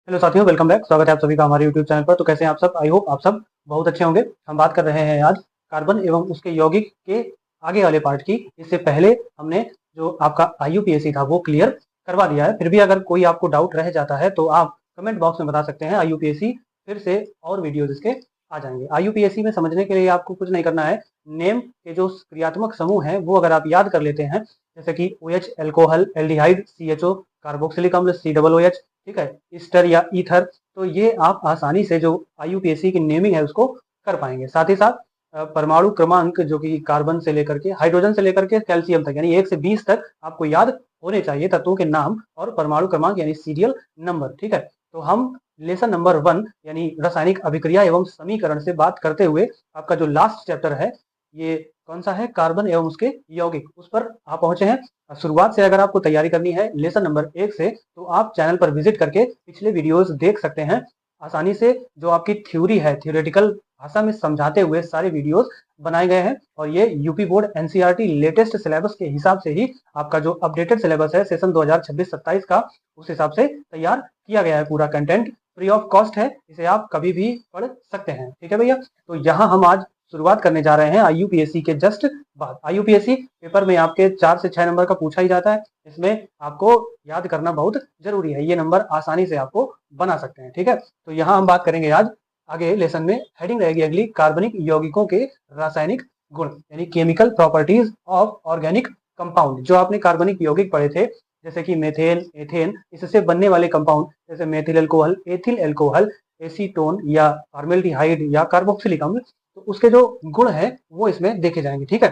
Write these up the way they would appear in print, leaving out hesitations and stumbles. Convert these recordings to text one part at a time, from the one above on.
Hello साथियों, welcome back. स्वागत है आप सभी का हमारे यूट्यूब चैनल पर। तो कैसे हैं आप सब? आई होप आप सब बहुत अच्छे होंगे। हम बात कर रहे हैं आज कार्बन एवं उसके यौगिक के आगे वाले पार्ट की। इससे पहले हमने जो आपका आईयूपीएसी था वो क्लियर करवा दिया है। फिर भी अगर कोई आपको डाउट रह जाता है तो आप कमेंट बॉक्स में बता सकते हैं। आईयूपीएसी फिर से और वीडियोज इसके आ जाएंगे। आईयूपीएसी में समझने के लिए आपको कुछ नहीं करना है। नेम के जो क्रियात्मक समूह हैं वो अगर आप याद कर लेते हैं, जैसे कि OH alcohol, aldehyde, CHO carboxylic अम्ल, COOH, ठीक है, ईस्टर या ईथर, तो ये आप आसानी से जो आईयूपीएसी की नेमिंग है उसको कर पाएंगे। साथ ही साथ परमाणु क्रमांक जो कि कार्बन से लेकर के हाइड्रोजन से लेकर के कैल्शियम तक, यानी 1 से 20 तक आपको याद होने चाहिए तत्वों के नाम और परमाणु क्रमांक यानी सीरियल नंबर। ठीक है, तो हम लेसन नंबर 1 यानी रासायनिक अभिक्रिया एवं समीकरण से बात करते हुए आपका जो लास्ट चैप्टर है ये कौन सा है? कार्बन एवं उसके यौगिक, उस पर आप पहुंचे हैं। शुरुआत से अगर आपको तैयारी करनी है लेसन नंबर 1 से, तो आप चैनल पर विजिट करके पिछले वीडियोस देख सकते हैं। आसानी से जो आपकी थ्योरी है, थियोरेटिकल भाषा में समझाते हुए सारे वीडियोस बनाए गए हैं। और ये UP board NCERT latest syllabus के हिसाब से ही आपका जो अपडेटेड सिलेबस है सेशन 2026-27 का, उस हिसाब से तैयार किया गया है। पूरा कंटेंट फ्री ऑफ कॉस्ट है, इसे आप कभी भी पढ़ सकते हैं। ठीक है भैया, तो यहाँ हम आज शुरुआत करने जा रहे हैं आईयूपीएसी के जस्ट बाद। आईयूपीएसी पेपर में आपके 4 से 6 नंबर का पूछा ही जाता है। इसमें आपको याद करना बहुत जरूरी है, ये नंबर आसानी से आपको बना सकते हैं। ठीक है, तो यहाँ हम बात करेंगे आज आगे लेसन में हेडिंग रहेगी अगली, कार्बनिक यौगिकों के रासायनिक गुण यानी chemical properties of organic compound. जो आपने कार्बनिक यौगिक पढ़े थे जैसे कि मेथेन, एथेन, इससे बनने वाले कंपाउंड जैसे methyl alcohol, ethyl alcohol, acetone या फॉर्मेल्डिहाइड या कार्बोक्सिलिक अम्ल, तो उसके जो गुण है वो इसमें देखे जाएंगे। ठीक है,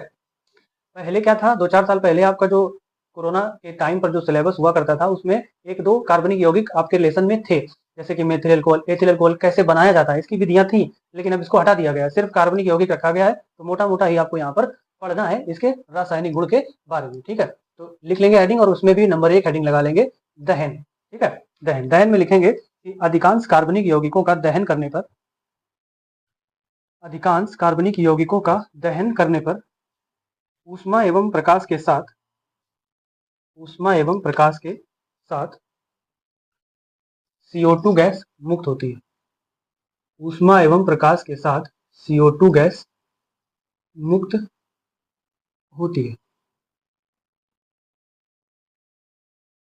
पहले क्या था, 2-4 साल पहले आपका जो कोरोना के टाइम पर जो सिलेबस हुआ करता था उसमें 1-2 कार्बनिक यौगिक आपके लेसन में थे, जैसे कि मेथिल अल्कोहल, एथिल अल्कोहल कैसे बनाया जाता है इसकी विधियां थी, लेकिन अब इसको हटा दिया गया है, सिर्फ कार्बनिक यौगिक रखा गया है। तो मोटा मोटा ही आपको यहाँ पर पढ़ना है इसके रासायनिक गुण के बारे में। ठीक है, तो लिख लेंगे हेडिंग और उसमें भी नंबर 1 हेडिंग लगा लेंगे दहन। ठीक है, दहन दहन में लिखेंगे कि अधिकांश कार्बनिक यौगिकों का दहन करने पर, अधिकांश कार्बनिक यौगिकों का दहन करने पर ऊष्मा एवं प्रकाश के साथ, ऊष्मा एवं प्रकाश के साथ CO2 गैस मुक्त होती है। ऊष्मा एवं प्रकाश के साथ CO2 गैस मुक्त होती है।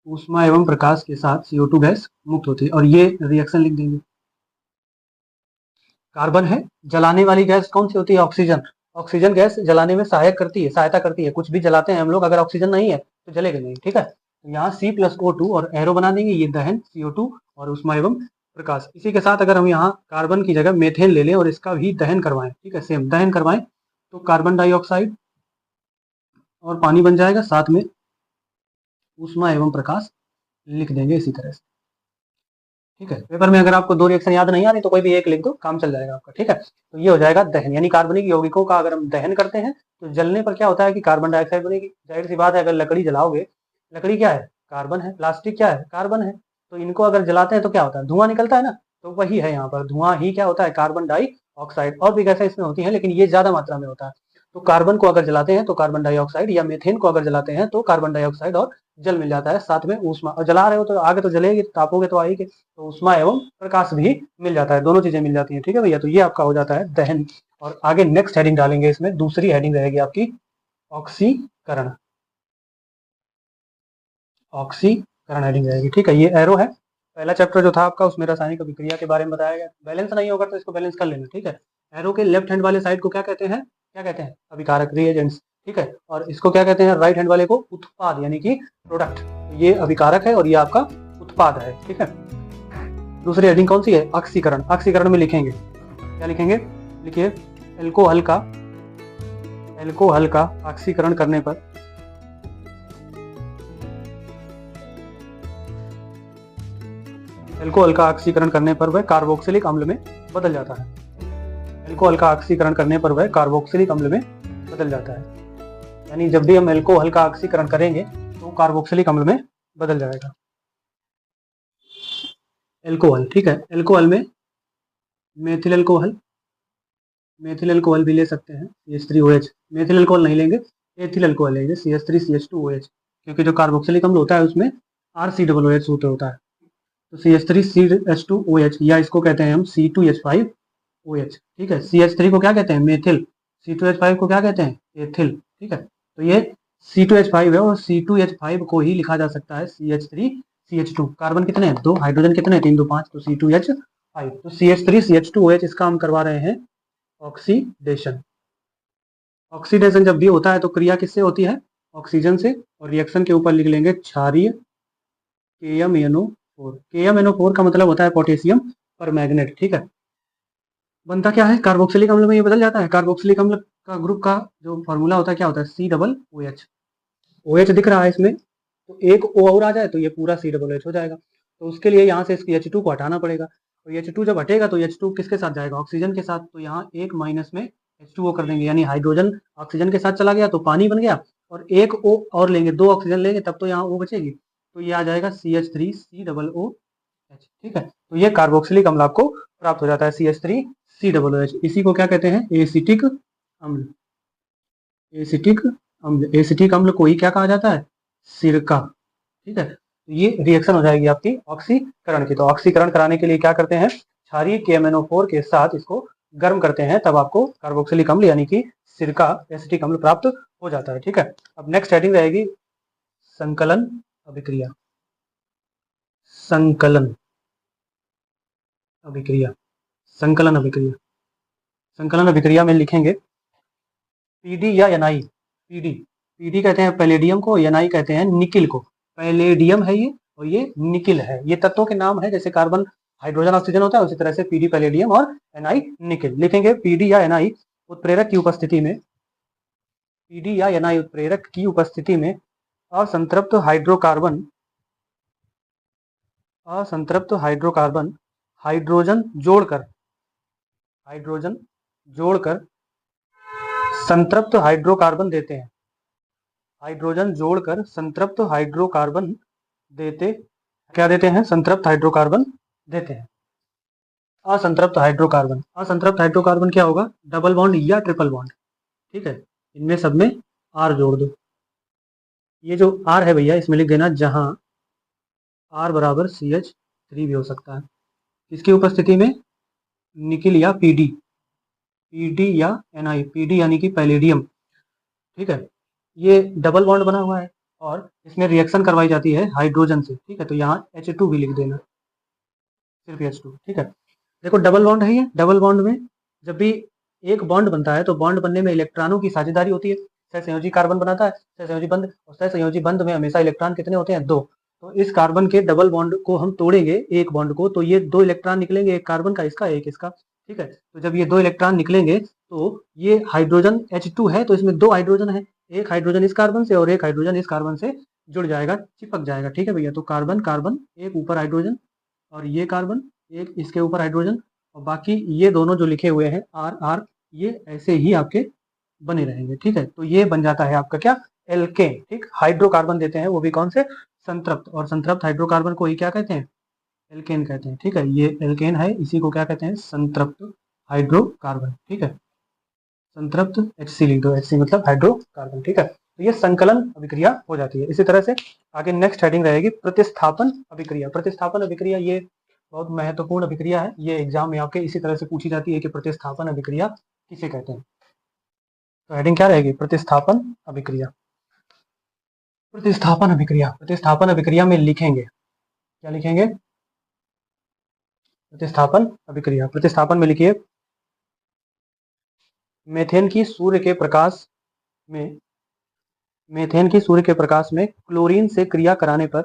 ऊष्मा एवं प्रकाश के साथ CO2 गैस मुक्त होती है, और ये रिएक्शन लिख देंगे। कार्बन है, जलाने वाली गैस कौन सी होती है? ऑक्सीजन। ऑक्सीजन गैस जलाने में सहायक करती है, सहायता करती है। कुछ भी जलाते हैं हम लोग, अगर ऑक्सीजन नहीं है तो जलेगा नहीं। ठीक है, तो यहाँ C+O2 और एरो बना देंगे, ये दहन CO2 और ऊष्मा एवं प्रकाश। इसी के साथ अगर हम यहाँ कार्बन की जगह मेथेन ले लें और इसका भी दहन करवाएं, ठीक है, सेम दहन करवाएं, तो कार्बन डाइऑक्साइड और पानी बन जाएगा, साथ में ऊष्मा एवं प्रकाश लिख देंगे इसी तरह से। ठीक है, पेपर में अगर आपको 2 रिएक्शन याद नहीं आ रही तो कोई भी एक लिख दो, काम चल जाएगा आपका। ठीक है, तो ये हो जाएगा दहन, यानी कार्बनिक यौगिकों का अगर हम दहन करते हैं तो जलने पर क्या होता है कि कार्बन डाइऑक्साइड बनेगी। जाहिर सी बात है, अगर लकड़ी जलाओगे, लकड़ी क्या है? कार्बन है। प्लास्टिक क्या है? कार्बन है। तो इनको अगर जलाते हैं तो क्या होता है? धुआं निकलता है ना। तो वही है यहाँ पर, धुआं ही क्या होता है? Carbon dioxide. और भी गैसें इसमें होती है लेकिन ये ज्यादा मात्रा में होता है। तो कार्बन को अगर जलाते हैं तो कार्बन डाइऑक्साइड, या मीथेन को अगर जलाते हैं तो कार्बन डाइऑक्साइड और जल मिल जाता है, साथ में ऊष्मा। और जला रहे हो तो आगे तो जलेगी, तापोगे तो आएगी, तो ऊष्मा एवं प्रकाश भी मिल जाता है, दोनों चीजें मिल जाती हैं। ठीक है भैया, तो ये आपका हो जाता है दहन। और आगे नेक्स्ट हेडिंग डालेंगे, इसमें दूसरी हेडिंग रहेगी आपकी ऑक्सीकरण। ऑक्सीकरण हेडिंग रहेगी। ठीक है, ये एरो है। पहला चैप्टर जो था आपका उसमें रासायनिक अभिक्रिया के बारे में बताया गया। बैलेंस नहीं होगा तो इसको बैलेंस कर लेना। ठीक है, एरो के लेफ्ट हैंड वाले साइड को क्या कहते हैं? क्या कहते हैं? अभिकारक, रिएजेंट्स। ठीक है, और इसको क्या कहते हैं? राइट हैंड वाले को उत्पाद, यानी कि प्रोडक्ट। ये अभिकारक है और ये आपका उत्पाद है। ठीक है, दूसरी हेडिंग कौन सी है? ऑक्सीकरण। ऑक्सीकरण में लिखेंगे, क्या लिखेंगे? लिखिए, एल्कोहल का, एल्कोहल का ऑक्सीकरण करने पर, एल्कोहल का ऑक्सीकरण करने पर वह कार्बोक्सिलिक अम्ल में बदल जाता है। एल्कोहल का ऑक्सीकरण करने पर वह कार्बोक्सिलिक अम्ल में बदल जाता है, यानी जब भी हम एल्कोहल का ऑक्सीकरण करेंगे तो कार्बोक्सिलिक अम्ल में बदल जाएगा एल्कोहल। ठीक है, एल्कोहल में मेथिल अल्कोहल, मेथिल अल्कोहल भी ले सकते हैं, CH3OH। मेथिल अल्कोहल नहीं लेंगे, एथिल अल्कोहल लेंगे, CH3CH2OH, क्योंकि जो कार्बोक्सिलिक अम्ल होता है उसमें RCOOH सूत्र होता है। तो CH3CH2OH या इसको कहते हैं हम C2H5OH। ठीक है, CH3 को क्या कहते हैं, मेथिल, C2H5 को क्या कहते हैं, एथिल। ठीक है, तो ये C2H5 है और C2H5 को ही लिखा जा सकता है CH3CH2। कार्बन कितने हैं, 2, हाइड्रोजन कितने हैं, 3 2 5, तो C2H5। तो CH3CH2OH इसका हम करवा रहे हैं ऑक्सीडेशन। ऑक्सीडेशन जब भी होता है तो क्रिया किससे होती है, ऑक्सीजन से, और रिएक्शन के ऊपर लिख लेंगे क्षारीय KMnO4। KMnO4 का मतलब होता है पोटेशियम पर मैग्नेट। ठीक है, बनता क्या है, कार्बोक्सिलिक अम्ल में ये बदल जाता है। कार्बोक्सिलिक अम्ल का ग्रुप का जो फॉर्मूला होता है क्या होता है, C OOH। OH दिख रहा है इसमें, तो एक O और आ जाए तो ये पूरा COOH हो जाएगा। तो उसके लिए यहाँ से इसकी H2 को हटाना पड़ेगा, तो H2 जब हटेगा तो H2 किसके साथ जाएगा, ऑक्सीजन के साथ। तो यहाँ एक माइनस में H2O कर देंगे, यानी हाइड्रोजन ऑक्सीजन के साथ चला गया तो पानी बन गया, और एक O और लेंगे, 2 ऑक्सीजन लेंगे तब तो यहाँ O बचेगी, तो ये आ जाएगा CH3COOH। ठीक है, तो ये कार्बोक्सिलिक अम्ल आपको प्राप्त हो जाता है, CH3COOH। इसी को क्या कहते हैं, एसिटिक अम्ल। एसिटिक अम्ल, एसिटिक अम्ल को ही क्या कहा जाता है, सिरका। ठीक है, तो ये रिएक्शन हो जाएगी आपकी ऑक्सीकरण की। तो ऑक्सीकरण कराने के लिए क्या करते हैं, क्षारीय KMnO4 के साथ इसको गर्म करते हैं, तब आपको कार्बोक्सिलिक अम्ल यानी कि सिरका एसिटिक अम्ल प्राप्त हो जाता है। ठीक है, अब नेक्स्ट हेडिंग रहेगी संकलन अभिक्रिया। संकलन अभिक्रिया, संकलन अभिक्रिया। संकलन अभिक्रिया में लिखेंगे PD या Ni। PD कहते हैं पैलेडियम को, Ni कहते हैं निकिल को। पैलेडियम है ये और ये निकिल है, ये तत्वों के नाम है, जैसे कार्बन हाइड्रोजन ऑक्सीजन होता है उसी तरह से PD पैलेडियम और Ni निकिल। लिखेंगे PD या Ni उत्प्रेरक की उपस्थिति में, PD या Ni उत्प्रेरक की उपस्थिति में असंतृप्त हाइड्रोकार्बन, असंतृप्त हाइड्रोकार्बन हाइड्रोजन जोड़कर संतृप्त हाइड्रोकार्बन देते हैं। हाइड्रोजन जोड़कर संतृप्त हाइड्रोकार्बन देते, क्या देते हैं, संतृप्त हाइड्रोकार्बन देते हैं। असंतृप्त हाइड्रोकार्बन, असंतृप्त हाइड्रोकार्बन क्या होगा, डबल बॉन्ड या ट्रिपल बॉन्ड। ठीक है, इनमें सब में R जोड़ दो। ये जो R है भैया इसमें लिख देना जहां R बराबर CH3 भी हो सकता है। इसकी उपस्थिति में निकिल या PD या Ni, PD यानी कि पैलेडियम। ठीक है, ये डबल बॉन्ड बना हुआ है और इसमें रिएक्शन करवाई जाती है हाइड्रोजन से। ठीक है, तो यहाँ H2 भी लिख देना, सिर्फ H2। ठीक है, देखो डबल बॉन्ड है ये, डबल बॉन्ड में जब भी एक बॉन्ड बनता है तो बॉन्ड बनने में इलेक्ट्रॉनों की साझेदारी होती है। सहसंयोजी कार्बन बनाता है सहसंयोजी बंध, और सहसंयोजी बंध में हमेशा इलेक्ट्रॉन कितने होते हैं, 2। तो इस कार्बन के डबल बॉन्ड को हम तोड़ेंगे एक बॉन्ड को, तो ये 2 इलेक्ट्रॉन निकलेंगे, एक कार्बन का इसका, एक इसका। ठीक है, तो जब ये 2 इलेक्ट्रॉन निकलेंगे तो ये हाइड्रोजन H2 है, तो इसमें 2 हाइड्रोजन है, एक हाइड्रोजन इस कार्बन से और एक हाइड्रोजन इस कार्बन से जुड़ जाएगा, चिपक जाएगा। ठीक है भैया, तो कार्बन कार्बन, एक ऊपर हाइड्रोजन और ये कार्बन एक इसके ऊपर हाइड्रोजन, और बाकी ये दोनों जो लिखे हुए हैं R R, ये ऐसे ही आपके बने रहेंगे। ठीक है, तो ये बन जाता है आपका क्या, एल्केन। ठीक, हाइड्रोकार्बन देते हैं वो भी कौन से, संतृप्त, और संतृप्त हाइड्रोकार्बन को ही क्या कहते हैं, एल्केन कहते हैं। ठीक है, ये एल्केन है, इसी को क्या कहते हैं, संतृप्त हाइड्रोकार्बन। ठीक है, संतृप्त HC लिख दो, HC मतलब हाइड्रोकार्बन। ठीक है, तो ये संकलन अभिक्रिया हो जाती है। इसी तरह से आगे नेक्स्ट हेडिंग रहेगी प्रतिस्थापन अभिक्रिया। प्रतिस्थापन अभिक्रिया ये बहुत महत्वपूर्ण अभिक्रिया है, ये एग्जाम में आपके इसी तरह से पूछी जाती है कि प्रतिस्थापन अभिक्रिया किसे कहते हैं। तो हेडिंग क्या रहेगी, प्रतिस्थापन अभिक्रिया। प्रतिस्थापन अभिक्रिया, प्रतिस्थापन अभिक्रिया में लिखेंगे, क्या लिखेंगे, प्रतिस्थापन अभिक्रिया। प्रतिस्थापन में लिखिए मेथेन की सूर्य के प्रकाश में, मेथेन की सूर्य के प्रकाश में क्लोरीन से क्रिया कराने पर,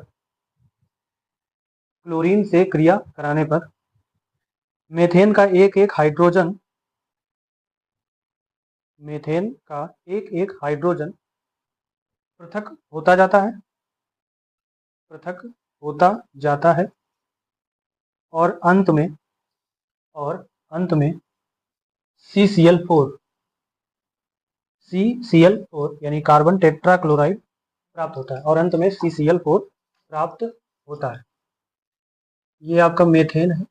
क्लोरीन से क्रिया कराने पर मेथेन का एक एक हाइड्रोजन, मेथेन का एक एक हाइड्रोजन पृथक होता जाता है, पृथक होता जाता है, और अंत में, और अंत में CCl4, CCl4 यानी कार्बन टेट्राक्लोराइड प्राप्त होता है, और अंत में CCl4 प्राप्त होता है। ये आपका मेथेन है,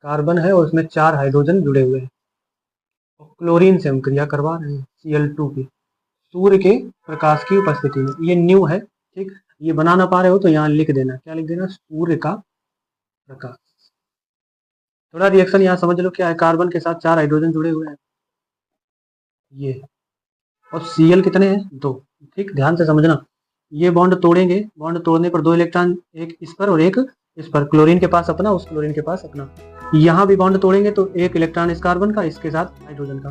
कार्बन है और उसमें 4 हाइड्रोजन जुड़े हुए हैं, और क्लोरीन से हम क्रिया करवा रहे हैं Cl2 की, सूर्य के प्रकाश की उपस्थिति में। ये न्यू है। ठीक, ये बना ना पा रहे हो तो यहाँ लिख देना, क्या लिख देना, सूर्य का प्रकाश। थोड़ा रिएक्शन यहाँ समझ लो क्या है, कार्बन के साथ 4 हाइड्रोजन जुड़े हुए हैं ये, और Cl कितने हैं 2। ठीक, ध्यान से समझना। ये बॉन्ड तोड़ेंगे, बॉन्ड तोड़ने पर 2 इलेक्ट्रॉन, एक इस पर और एक इस पर, क्लोरीन के पास अपना, उस क्लोरीन के पास अपना। यहाँ भी बॉन्ड तोड़ेंगे तो एक इलेक्ट्रॉन इस कार्बन का, इसके साथ हाइड्रोजन का,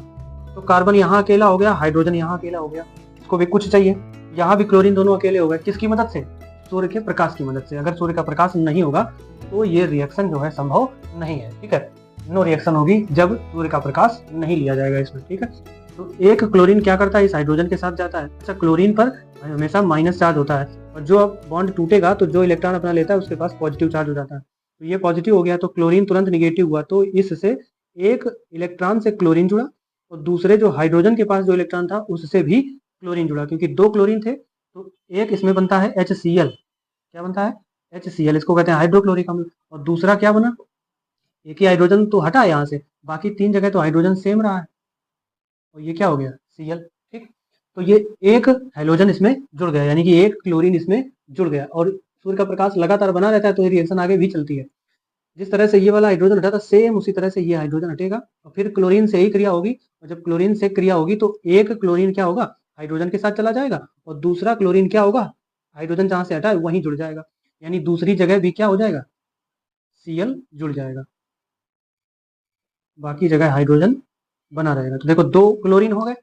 तो कार्बन यहाँ अकेला हो गया, हाइड्रोजन यहाँ अकेला हो गया, इसको भी कुछ चाहिए। यहाँ भी क्लोरीन दोनों अकेले हो गए, किसकी मदद से? सूर्य के प्रकाश की मदद से। अगर सूर्य का प्रकाश नहीं होगा तो ये रिएक्शन जो है संभव नहीं है। ठीक है, नो रिएक्शन होगी जब सूर्य का प्रकाश नहीं लिया जाएगा इसमें। ठीक है, तो एक क्लोरीन क्या करता है, इस हाइड्रोजन के साथ जाता है। अच्छा, क्लोरीन पर हमेशा माइनस चार्ज होता है, और जो बॉन्ड टूटेगा तो जो इलेक्ट्रॉन अपना लेता है उसके पास पॉजिटिव चार्ज हो जाता है। तो ये पॉजिटिव हो गया तो क्लोरीन तुरंत निगेटिव हुआ, तो इससे एक इलेक्ट्रॉन से क्लोरीन जुड़ा, और दूसरे जो हाइड्रोजन के पास जो इलेक्ट्रॉन था उससे भी क्लोरीन जुड़ा, क्योंकि 2 क्लोरीन थे तो एक इसमें बनता है HCl। क्या बनता है? HCl, इसको कहते हैं हाइड्रोक्लोरिक अम्ल। और दूसरा क्या बना, एक ही हाइड्रोजन तो हटा यहाँ से, बाकी 3 जगह तो हाइड्रोजन सेम रहा है, और ये क्या हो गया? Cl। ठीक, तो ये एक हाइड्रोजन इसमें जुड़ गया, यानी कि एक क्लोरीन इसमें जुड़ गया, और सूर्य का प्रकाश लगातार बना रहता है तो ये रिएक्शन आगे भी चलती है। जिस तरह से ये वाला हाइड्रोजन हटा था, सेम उसी तरह से ये हाइड्रोजन हटेगा, और फिर क्लोरीन से ही क्रिया होगी, और जब क्लोरीन से क्रिया होगी तो एक क्लोरीन क्या होगा, हाइड्रोजन के साथ चला जाएगा, और दूसरा क्लोरीन क्या होगा, हाइड्रोजन जहां से हटा है वहीं जुड़ जाएगा, यानी दूसरी जगह भी क्या हो जाएगा, Cl जुड़ जाएगा, बाकी जगह हाइड्रोजन बना रहेगा। तो देखो 2 क्लोरीन हो गए,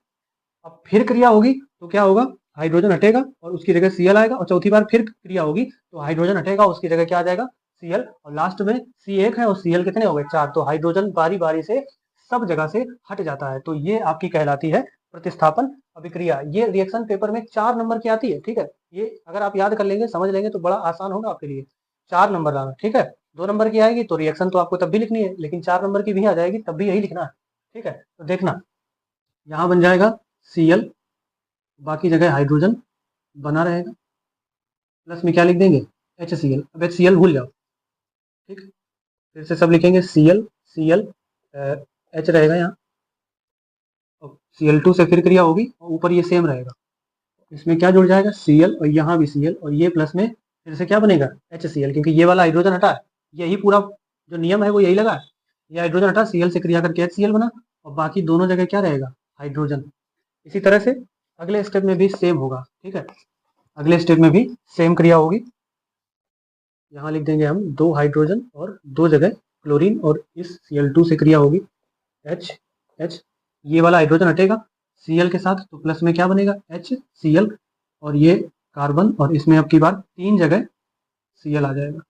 अब फिर क्रिया होगी तो क्या होगा, हाइड्रोजन हटेगा और उसकी जगह Cl आएगा, और चौथी बार फिर क्रिया होगी तो हाइड्रोजन हटेगा, उसकी जगह क्या आ जाएगा, Cl, और लास्ट में C1 है और Cl कितने हो गए, 4। तो हाइड्रोजन बारी बारी से सब जगह से हट जाता है, तो ये आपकी कहलाती है प्रतिस्थापन अभिक्रिया। ये रिएक्शन पेपर में 4 नंबर की आती है। ठीक है, ये अगर आप याद कर लेंगे, समझ लेंगे तो बड़ा आसान होगा आपके लिए। 4 नंबर लाना। ठीक है, 2 नंबर की आएगी तो रिएक्शन तो आपको तब भी लिखनी है, लेकिन 4 नंबर की भी आ जाएगी तब भी यही लिखना है। ठीक है, तो देखना यहाँ बन जाएगा Cl, बाकी जगह हाइड्रोजन बना रहेगा, प्लस में क्या लिख देंगे, HCl। अब HCl भूल जाओ। ठीक, फिर से सब लिखेंगे Cl, Cl, H रहेगा यहाँ, और Cl2 से फिर क्रिया होगी और ऊपर ये सेम रहेगा, इसमें क्या जुड़ जाएगा, Cl, और यहाँ भी Cl, और ये प्लस में फिर से क्या बनेगा, HCl, क्योंकि ये वाला हाइड्रोजन हटा है, यही पूरा जो नियम है वो यही लगा है। ये हाइड्रोजन हटा, Cl से क्रिया करके HCl बना, और बाकी दोनों जगह क्या रहेगा, हाइड्रोजन। इसी तरह से अगले स्टेप में भी सेम होगा। ठीक है, अगले स्टेप में भी सेम क्रिया होगी, यहाँ लिख देंगे हम 2 हाइड्रोजन और 2 जगह क्लोरीन, और इस Cl2 से क्रिया होगी H, ये वाला हाइड्रोजन हटेगा Cl के साथ, तो प्लस में क्या बनेगा, HCl, और ये कार्बन, और इसमें अब की बार 3 जगह Cl आ जाएगा।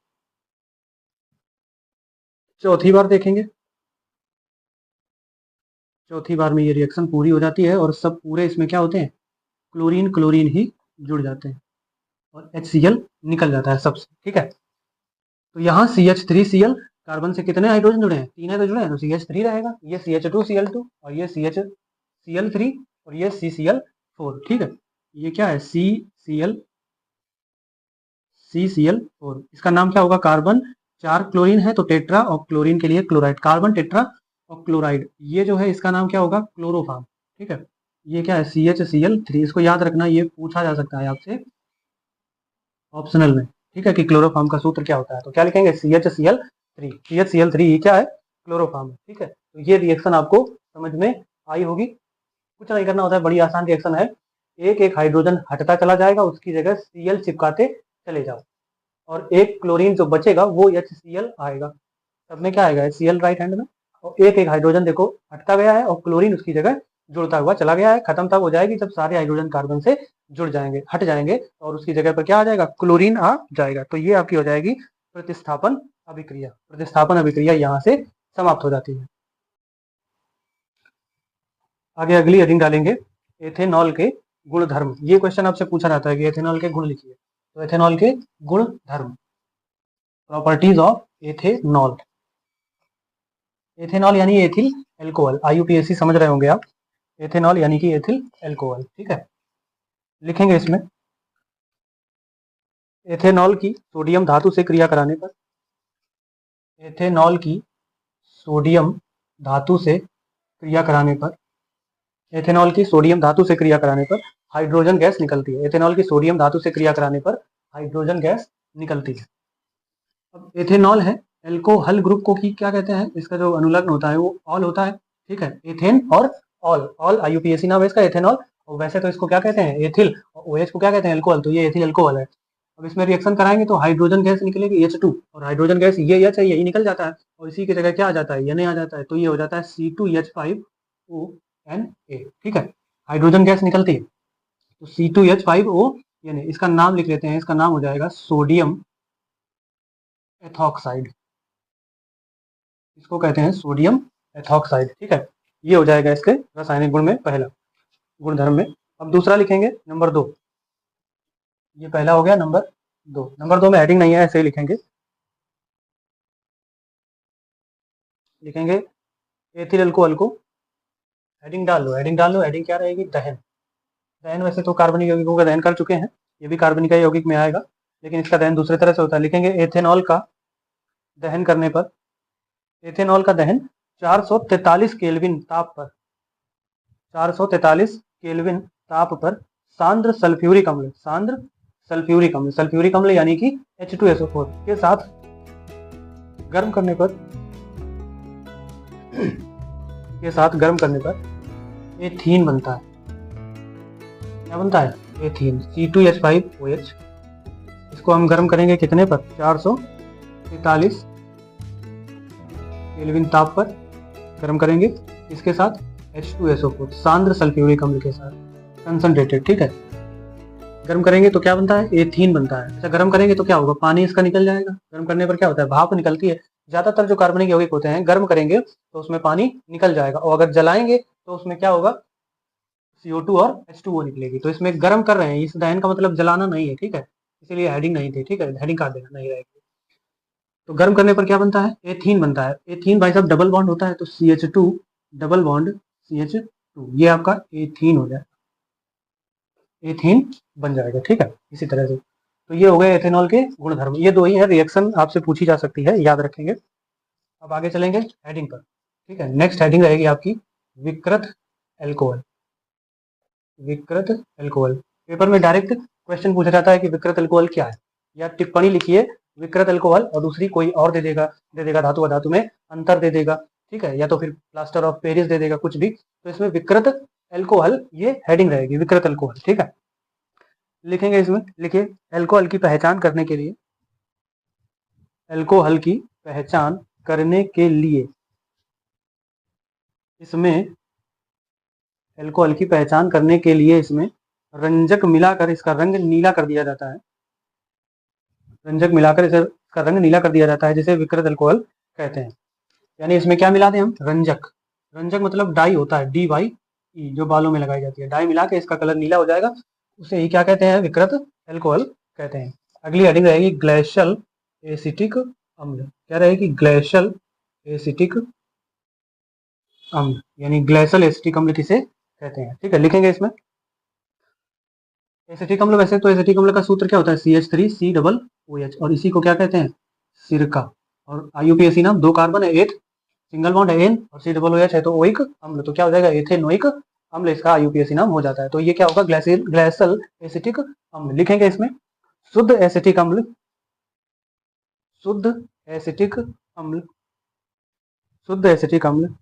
चौथी बार देखेंगे, चौथी बार में ये रिएक्शन पूरी हो जाती है, और सब पूरे इसमें क्या होते हैं, क्लोरीन क्लोरीन ही जुड़ जाते हैं, और HCl निकल जाता है सबसे। ठीक है, तो यहाँ CH3Cl, कार्बन से कितने हाइड्रोजन जुड़े हैं, 3 है तो जुड़े हैं, तो CH3 रहेगा, ये CH2Cl2, और ये CH3, और ये CCl4। ठीक है, ये क्या है, CCl4, इसका नाम क्या होगा, कार्बन 4 क्लोरीन है तो टेट्रा, और क्लोरीन के लिए क्लोराइड, कार्बन टेट्रा और क्लोराइड, ये जो है इसका नाम क्या होगा, क्लोरोफॉर्म। ठीक है, ये क्या है, CHCl3, इसको याद रखना, ये पूछा जा सकता है आपसे ऑप्शनल में। ठीक है, कि क्लोरोफॉर्म का सूत्र क्या होता है, तो क्या लिखेंगे, CHCl3। CHCl3 क्या है, क्लोरोफॉर्म है। ठीक है, तो ये रिएक्शन आपको समझ में आई होगी। कुछ नहीं करना होता है, बड़ी आसान रिएक्शन है, एक एक हाइड्रोजन हटता चला जाएगा, उसकी जगह Cl चिपकाते चले जाओ, और एक क्लोरीन जो बचेगा वो HCl आएगा, सब में क्या आएगा, HCl राइट हैंड में, और एक एक हाइड्रोजन देखो हटता गया है, और क्लोरीन उसकी जगह जुड़ता हुआ चला गया है। खत्म तब हो जाएगी जब सारे हाइड्रोजन कार्बन से जुड़ जाएंगे, हट जाएंगे, और उसकी जगह पर क्या आ जाएगा, क्लोरीन आ जाएगा। तो ये आपकी हो जाएगी प्रतिस्थापन अभिक्रिया। प्रतिस्थापन अभिक्रिया यहाँ से समाप्त हो जाती है। आगे अगली हेडिंग डालेंगे, एथेनॉल के गुण धर्म। ये क्वेश्चन आपसे पूछा जाता है कि एथेनॉल के गुण लिखिए, तो एथेनॉल के गुण धर्म, प्रॉपर्टीज ऑफ एथेनॉल। एथेनॉल यानी एथिल एल्कोहल, IUPAC समझ रहे होंगे आप, एथेनॉल यानी कि एथिल एल्कोहल। ठीक है, लिखेंगे इसमें, एथेनॉल की सोडियम धातु से क्रिया कराने पर, एथेनॉल की सोडियम धातु से क्रिया कराने पर, एथेनॉल की सोडियम धातु से क्रिया कराने पर हाइड्रोजन गैस निकलती है। एथेनॉल की सोडियम धातु से क्रिया कराने पर हाइड्रोजन गैस निकलती है। अब एथेनॉल है, एल्कोहल ग्रुप को की क्या कहते हैं, इसका जो अनुलग्न होता है वो ऑल होता है, ठीक है, एथेन और ऑल, ऑल आईयूपीएसी नाम है इसका, एथेनॉल। और वैसे तो इसको क्या कहते हैं, एथिल, और ओएच को क्या कहते हैं, एल्कोहल, तो ये एथिल एल्कोहल है। अब इसमें रिएक्शन कराएंगे तो हाइड्रोजन गैस निकलेगी H2, और हाइड्रोजन गैस ये H है, यही निकल जाता है, और इसी की जगह क्या आ जाता है, Na आ जाता है, तो ये हो जाता है C2H5ONA, ठीक है, हाइड्रोजन गैस निकलती है तो C2H5O, यानी इसका नाम लिख लेते हैं, इसका नाम हो जाएगा सोडियम एथॉक्साइड, इसको कहते हैं सोडियम एथॉक्साइड, ठीक है, ये हो जाएगा इसके रासायनिक गुण में पहला, गुणधर्म में। अब दूसरा लिखेंगे नंबर 2, ये पहला हो गया नंबर 2 में हेडिंग नहीं है, ऐसे ही लिखेंगे, एथिल अल्कोहल को हेडिंग डाल लो, हेडिंग क्या रहेगी, दहन। दहन वैसे तो कार्बनिक यौगिकों का दहन कर चुके हैं, ये भी कार्बनिक यौगिक में आएगा, लेकिन इसका दहन दूसरे तरह से होता है। लिखेंगे एथेनॉल का दहन करने पर, एथेनॉल का दहन 443 केल्विन ताप पर, 443 केल्विन ताप पर सांद्र सल्फ्यूरिक अम्ल, सल्फ्यूरिक अम्ल यानी कि H2SO4 के साथ गर्म करने पर एथीन बनता है। क्या बनता है, एथीन, C2H5OH। इसको हम गर्म करेंगे कितने पर, 443 केल्विन ताप पर गर्म करेंगे, इसके साथ H2SO4 सांद्र सल्फ्यूरिक अम्ल के साथ कंसंट्रेटेड, ठीक है, गर्म करेंगे तो क्या बनता है, एथीन बनता है। अच्छा, गर्म करेंगे तो क्या होगा, पानी इसका निकल जाएगा, गर्म करने पर क्या होता है, भाप निकलती है, ज्यादातर जो कार्बनिक यौगिक होते हैं गर्म करेंगे तो उसमें पानी निकल जाएगा, और अगर जलाएंगे तो उसमें क्या होगा, CO2 और H2O निकलेगी। तो इसमें गर्म कर रहे हैं, इस दहन का मतलब जलाना नहीं है, ठीक है, इसीलिए हेडिंग नहीं थी, ठीक है, हेडिंग काट देना, नहीं रहेगी। तो गर्म करने पर क्या बनता है, एथीन बनता है। एथीन भाई साहब डबल बॉन्ड होता है, तो CH2 डबल बॉन्ड CH2, ये आपका एथीन हो जाए, एथीन बन जाएगा, ठीक है, इसी तरह से। तो ये हो गए एथेनॉल के गुणधर्म, ये दो ही है, रिएक्शन आपसे पूछी जा सकती है, याद रखेंगे। अब आगे चलेंगे हेडिंग पर, ठीक है, नेक्स्ट हेडिंग रहेगी आपकी विकृत एल्कोहल, विकृत एल्कोहल। पेपर में डायरेक्ट क्वेश्चन पूछा जाता है कि विकृत एल्कोहल क्या है, या टिप्पणी लिखिए विकृत एल्कोहल और दूसरी कोई और दे देगा धातु अधातु में अंतर दे देगा, ठीक है, या तो फिर प्लास्टर ऑफ पेरिस दे देगा, कुछ भी। तो इसमें विकृत एल्कोहल ये हेडिंग रहेगी, विकृत एल्कोहल, ठीक है। लिखेंगे इसमें, लिखिए एल्कोहल की पहचान करने के लिए, एल्कोहल की पहचान करने के लिए इसमें, एल्कोहल की पहचान करने के लिए इसमें रंजक मिलाकर इसका रंग नीला कर दिया जाता है, रंजक मिलाकर इसका रंग नीला कर दिया जाता है, जिसे विकृत एल्कोहल कहते हैं। यानी इसमें क्या मिला दें हम, रंजक, रंजक मतलब डाई होता है, DYE, जो बालों में लगाई जाती है, डाई मिला के इसका कलर नीला हो जाएगा, उसे ही क्या कहते हैं, विकृत एल्कोहल कहते हैं। अगली हेडिंग रहेगी ग्लेशियल एसिटिक अम्ल, क्या रहेगी, ग्लेशियल एसिटिक अम्ल, यानी ग्लेशियल एसिटिक अम्ल किसे कहते हैं, ठीक है, लिखेंगे इसमें एसिटिक अम्ल। वैसे तो एसिटिक अम्ल का सूत्र क्या होता है, CH3COOH, और इसी को क्या कहते हैं, सिरका। और IUPAC नाम, 2 कार्बन है, 8 सिंगल बॉन्ड है N, और COOH है तो ओइक अम्ल, तो क्या हो जाएगा, एथेनोइक अम्ल इसका IUPAC नाम हो जाता है। तो ये क्या होगा, ग्लेशियल एसिटिक अम्ल। लिखेंगे इसमें शुद्ध एसिटिक अम्ल, शुद्ध एसिटिक अम्ल, शुद्ध एसिटिक अम्ल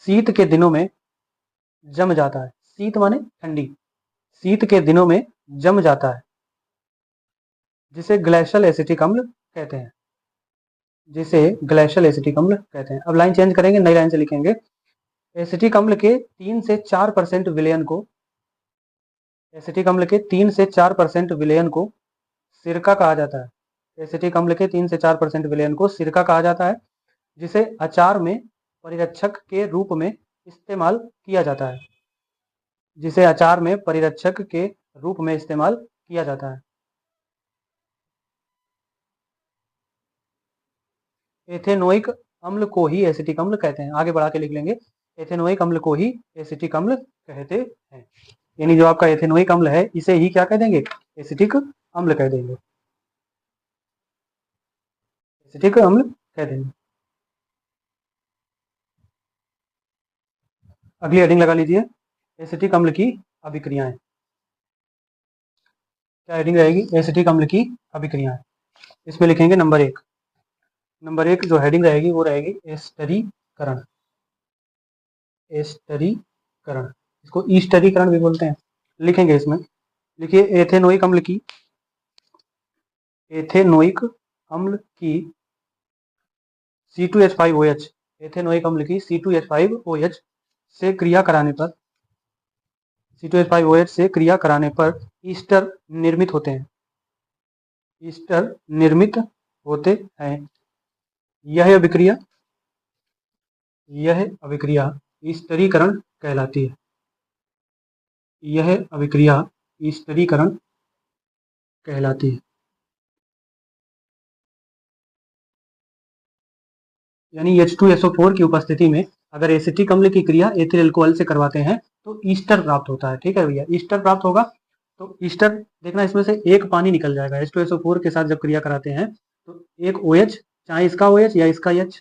शीत के दिनों में जम जाता है, शीत माने ठंडी, शीत के दिनों में जम जाता है, जिसे ग्लेशियल एसिटिक अम्ल कहते हैं, जिसे ग्लेशियल एसिटिक अम्ल कहते हैं। अब लाइन चेंज करेंगे, नई लाइन से लिखेंगे एसिटिक अम्ल के 3 से 4% विलयन को, एसिटिक अम्ल के 3 से 4% विलयन को सिरका कहा जाता है, एसिटिक अम्ल के 3 से 4% विलयन को सिरका कहा जाता है, जिसे अचार में परिरक्षक के रूप में इस्तेमाल किया जाता है, जिसे अचार में परिरक्षक के रूप में इस्तेमाल किया जाता है। एथेनोइक अम्ल को ही एसिटिक अम्ल कहते हैं, आगे बढ़ा के लिख लेंगे, एथेनोइक अम्ल को ही एसिटिक अम्ल कहते हैं, यानी जो आपका एथेनोइक अम्ल है इसे ही क्या कह देंगे, एसिटिक अम्ल कह देंगे, एसिटिक अम्ल कह देंगे। अगली हेडिंग लगा लीजिए एसिटिक अम्ल की अभिक्रियाएं, क्या हेडिंग रहेगी, एसिटिक अम्ल की अभिक्रियाएं। इसमें लिखेंगे नंबर 1, नंबर 1 जो हेडिंग रहेगी वो रहेगी एस्टरीकरण। एस्टरीकरण, इसको ईस्टरीकरण भी बोलते हैं। लिखेंगे इसमें, लिखिए एथेनोइक अम्ल की, एथेनोइक अम्ल की C2H5OH, एथेनोइक अम्ल की C2H5OH से क्रिया कराने पर, C2H5OH से क्रिया कराने पर ईस्टर निर्मित होते हैं, ईस्टर निर्मित होते हैं। यह अभिक्रिया, यह अभिक्रिया ईस्टरीकरण कहलाती है। यह अभिक्रिया ईस्टरीकरण कहलाती है। यानी H2SO4 की उपस्थिति में अगर एसिटिक अम्ल की क्रिया एथिल अल्कोहल से करवाते हैं तो ईस्टर प्राप्त होता है। ठीक है भैया, ईस्टर प्राप्त होगा। तो ईस्टर देखना, इसमें से एक पानी निकल जाएगा। H2SO4 के साथ जब क्रिया कराते हैं तो एक OH, चाहे इसका OH या इसका H,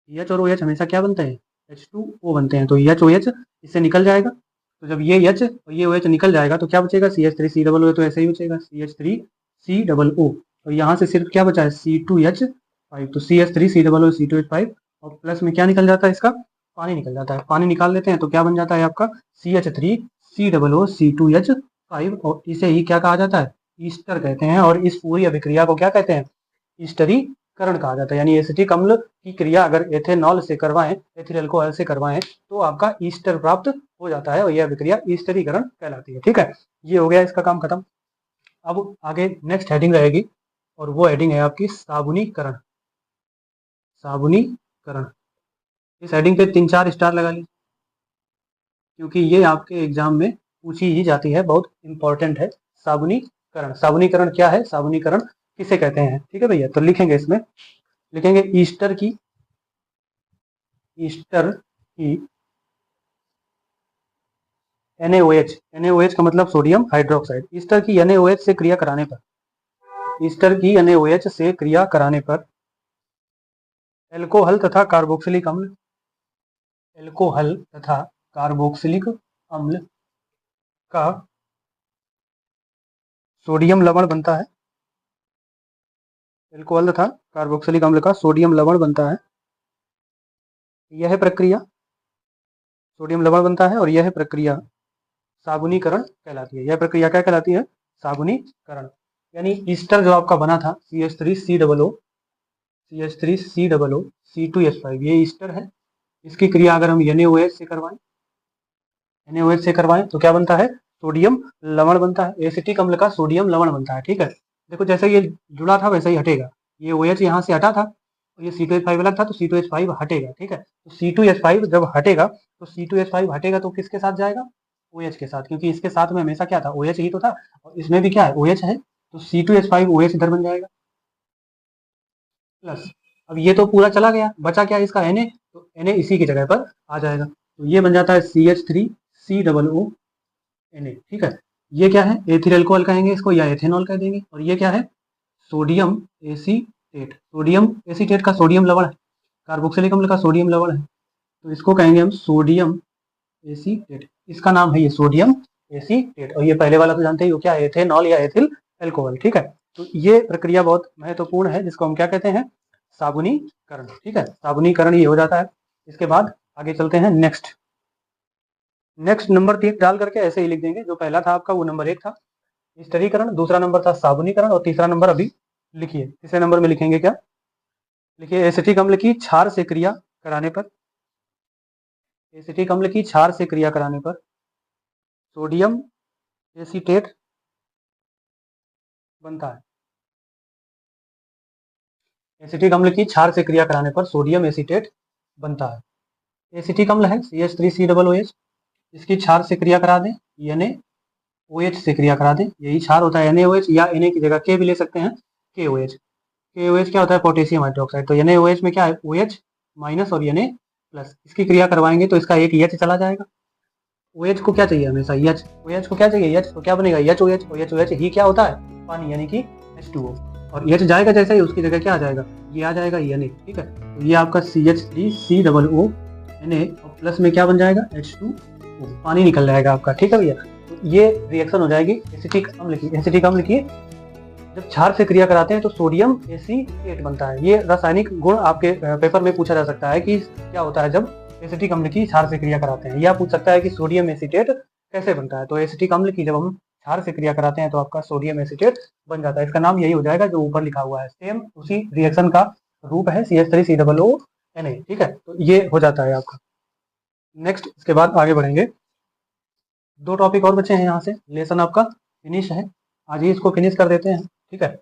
H और OH हमेशा क्या बनते हैं, H2O बनते हैं। तो HOH इससे निकल जाएगा। तो जब ये H और ये OH निकल जाएगा तो क्या बचेगा, CH3COO, तो ऐसे ही बचेगा CH3COO। तो यहाँ से सिर्फ क्या बचा है, C2H5। तो CH3COO C2H5 और प्लस में क्या निकल जाता है, इसका पानी निकल जाता है। पानी निकाल लेते हैं तो क्या बन जाता है आपका CH3COO C2H5, और इसे ही क्या कहा जाता है, ईस्टर कहते हैं। और इस पूरी अभिक्रिया को क्या कहते हैं, ईस्टरीकरण कहा जाता है। यानी एसिटिक अम्ल की क्रिया अगर एथेनॉल से करवाएं, एथिल अल्कोहल से करवाएं तो आपका ईस्टर प्राप्त हो जाता है और यह अभिक्रिया ईस्टरीकरण कहलाती है। ठीक है, ये हो गया इसका काम खत्म। अब आगे नेक्स्ट हेडिंग रहेगी और वो हेडिंग है आपकी साबुनीकरण। साबुनीकरण, इस हेडिंग पे 3-4 स्टार लगा ली, क्योंकि ये आपके एग्जाम में पूछी ही जाती है, बहुत इंपॉर्टेंट है। साबुनीकरण, साबुनीकरण क्या है, साबुनीकरण किसे कहते हैं। ठीक है भैया, तो लिखेंगे इसमें, लिखेंगे ईस्टर की, ईस्टर की NaOH, NaOH का मतलब सोडियम हाइड्रोक्साइड। ईस्टर की NaOH से क्रिया कराने पर, ईस्टर की NaOH से क्रिया कराने पर एल्कोहल तथा कार्बोक्सिलिक अम्ल, एल्कोहल तथा कार्बोक्सिलिक अम्ल का सोडियम लवण बनता है। एल्कोहल तथा कार्बोक्सिलिक अम्ल का सोडियम लवण बनता है। यह प्रक्रिया, सोडियम लवण बनता है और यह प्रक्रिया साबुनीकरण कहलाती है। यह प्रक्रिया क्या कहलाती है, साबुनीकरण। यानी ईस्टर जो आपका बना था CH3COO, CH3COO C2H5, ये ईस्टर है। इसकी क्रिया अगर हम NaOH से करवाएं, NaOH से करवाएं तो क्या बनता है, सोडियम लवण बनता है। एसिटिक अम्ल का सोडियम लवण बनता है। ठीक है, देखो जैसे ये जुड़ा था वैसे ही हटेगा। ये OH यहाँ से हटा था और ये C2H5 अलग था तो C2H5 हटेगा। ठीक है, तो C2H5 जब हटेगा तो C2H5 हटेगा तो किसके साथ जाएगा, OH के साथ, क्योंकि इसके साथ में हमेशा क्या था, OH ही तो था, और इसमें भी क्या है, OH है। तो C2H5OH इधर बन जाएगा प्लस। अब ये तो पूरा चला गया, बचा क्या इसका Na, तो Na इसी की जगह पर आ जाएगा। तो ये बन जाता है CH3COO Na। ठीक है, ये क्या है, एथिल अल्कोहल कहेंगे इसको या एथेनॉल कह देंगे। और ये क्या है, सोडियम एसीटेट। सोडियम एसीटेट का सोडियम लवण है, कार्बोक्सिलिक अम्ल का सोडियम लवण है, तो इसको कहेंगे हम सोडियम एसीटेट। इसका नाम है ये सोडियम एसीटेट। और ये पहले वाला तो जानते ही हो क्या है, एथेनॉल या एथिल अल्कोहल। ठीक है, तो ये प्रक्रिया बहुत महत्वपूर्ण है, जिसको हम क्या कहते हैं, साबुनीकरण। ठीक है, साबुनीकरण ये हो जाता है। इसके बाद आगे चलते हैं नेक्स्ट। नेक्स्ट नंबर 3 डाल करके ऐसे ही लिख देंगे, जो पहला था आपका वो नंबर 1 था ईस्टरीकरण, दूसरा नंबर था साबुनीकरण, और तीसरा नंबर अभी लिखिए। तीसरे नंबर में लिखेंगे क्या, लिखिए एसिटिक अम्ल की क्षार से क्रिया कराने पर, एसिटिक अम्ल की क्षार से क्रिया कराने पर सोडियम एसीटेट बनता है। एसिटिक अम्ल की क्षार से क्रिया कराने पर सोडियम एसीटेट बनता है। एसिटिक अम्ल है CH3COOH, इसकी क्षार से क्रिया करा दें, NaOH से क्रिया करा दें, यही क्षार होता है NaOH, या Na की जगह K भी ले सकते हैं, KOH। KOH क्या होता है, पोटेशियम हाइड्रोक्साइड। तो NaOH में क्या है, OH माइनस और Na प्लस। इसकी क्रिया करवाएंगे तो इसका एक H चला जाएगा। OH को क्या चाहिए हमेशा, H, OH को क्या चाहिए, H, तो क्या बनेगा HOH। OH ही क्या होता है, पानी, यानी कि H2O। और H जाएगा जैसे ही, उसकी जगह क्या आ जाएगा, ये आ जाएगा Na। ठीक है, तो ये आपका CH3COO Na और प्लस में क्या बन जाएगा, H2O, पानी निकल जाएगा आपका। ठीक है भैया, तो ये रिएक्शन हो जाएगी एसिटिक अम्ल की। एसिटिक अम्ल की जब क्षार से क्रिया कराते हैं तो सोडियम एसीटेट बनता है। ये रासायनिक गुण आपके पेपर में पूछा जा सकता है कि क्या होता है जब एसिटिक अम्ल की क्षार से क्रिया कराते हैं। यह पूछ सकता है कि सोडियम एसीटेट कैसे बनता है। तो एसिटिक अम्ल की जब हम क्षार से क्रिया कराते हैं तो आपका सोडियम एसीटेट बन जाता है। इसका नाम यही हो जाएगा जो ऊपर लिखा हुआ है, सेम उसी रिएक्शन का रूप है CH3COO Na। ठीक है, तो ये हो जाता है आपका। नेक्स्ट, इसके बाद आगे बढ़ेंगे। 2 टॉपिक और बचे हैं, यहाँ से लेसन आपका फिनिश है। आज ही इसको फिनिश कर देते हैं। ठीक है,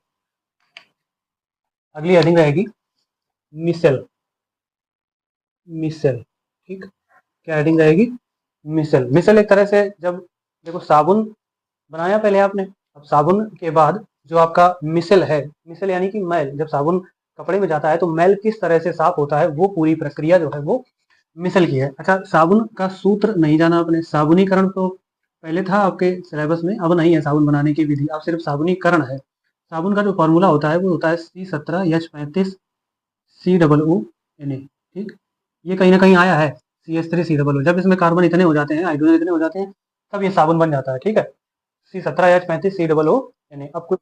अगली हेडिंग रहेगी मिसेल। मिसेल, ठीक, क्या हेडिंग रहेगी? मिसेल। मिसेल एक तरह से, जब देखो साबुन बनाया पहले आपने, अब साबुन के बाद जो आपका मिसेल है, मिसेल यानी कि मैल, जब साबुन कपड़े में जाता है तो मैल किस तरह से साफ होता है, वो पूरी प्रक्रिया जो है वो मिसेल की है। अच्छा, साबुन का सूत्र नहीं जाना आपने। साबुनीकरण तो पहले था आपके सिलेबस में, अब नहीं है साबुन बनाने की विधि, अब सिर्फ साबुनीकरण है। साबुन का जो फॉर्मूला होता है वो होता है C17H35COO Na। ठीक, ये कहीं ना कहीं आया है CH3COO। जब इसमें कार्बन इतने हो जाते हैं, हाइड्रोजन इतने हो जाते हैं, तब ये साबुन बन जाता है। ठीक है, C17H35COO Na। अब कुछ